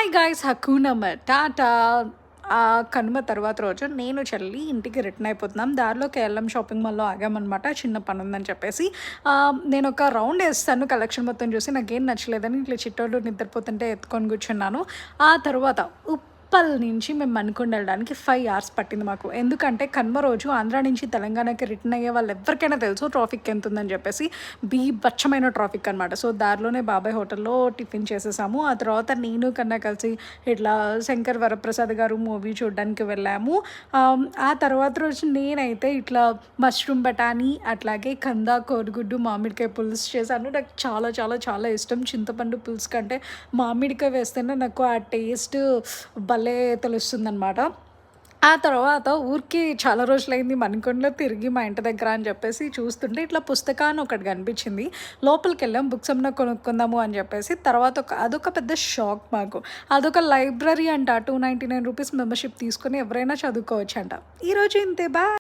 Hi guys, హకూనా matata. Kanuma తర్వాత రోజు నేను చెల్లి ఇంటికి రిటర్న్ అయిపోతున్నాం. దారిలో కేఎల్ఎం షాపింగ్ మాల్లో ఆగామనమాట. చిన్న పని ఉందని చెప్పేసి నేను ఒక రౌండ్ వేస్తాను. కలెక్షన్ మొత్తం చూసి నాకేం నచ్చలేదని ఇట్లా చిట్టోళ్ళు నిద్రపోతుంటే ఎత్తుకొని కూర్చున్నాను. ఆ తర్వాత ఉప్పల్ నుంచి మేము మణికొండ వెళ్ళడానికి 5 hours పట్టింది మాకు. ఎందుకంటే కనుమ రోజు ఆంధ్ర నుంచి తెలంగాణకి రిటర్న్ అయ్యే వాళ్ళు ఎవరికైనా తెలుసు ట్రాఫిక్ ఎంత ఉందని చెప్పేసి. బీభత్సమైన ట్రాఫిక్ అనమాట. సో దారిలోనే బాబాయ్ హోటల్లో టిఫిన్ చేసేసాము. ఆ తర్వాత నేను కన్నా కలిసి ఇట్లా శంకర్ వరప్రసాద్ గారు మూవీ చూడడానికి వెళ్ళాము. ఆ తర్వాత రోజు నేనైతే ఇట్లా మష్రూమ్ బఠానీ అట్లాగే కందా కోడిగుడ్డు మామిడికాయ పులుసు చేశాను. నాకు చాలా చాలా చాలా ఇష్టం. చింతపండు పులుసు కంటే మామిడికాయ వేస్తేనే నాకు ఆ టేస్ట్ భలే తెలుస్తుందనమాట. ఆ తర్వాత ఊరికి చాలా రోజులైంది మణికొండలో తిరిగి మా ఇంటి దగ్గర అని చెప్పేసి చూస్తుంటే ఇట్లా పుస్తకాన్ని ఒకటి కనిపించింది. లోపలికి వెళ్ళాం బుక్స్ ఏమన్నా కొనుక్కుందాము అని చెప్పేసి. తర్వాత అదొక పెద్ద షాక్ మాకు. అదొక లైబ్రరీ అంట. 299 రూపీస్ మెంబర్షిప్ తీసుకొని ఎవరైనా చదువుకోవచ్చు అంట. ఈరోజు ఇంతే, బాయ్.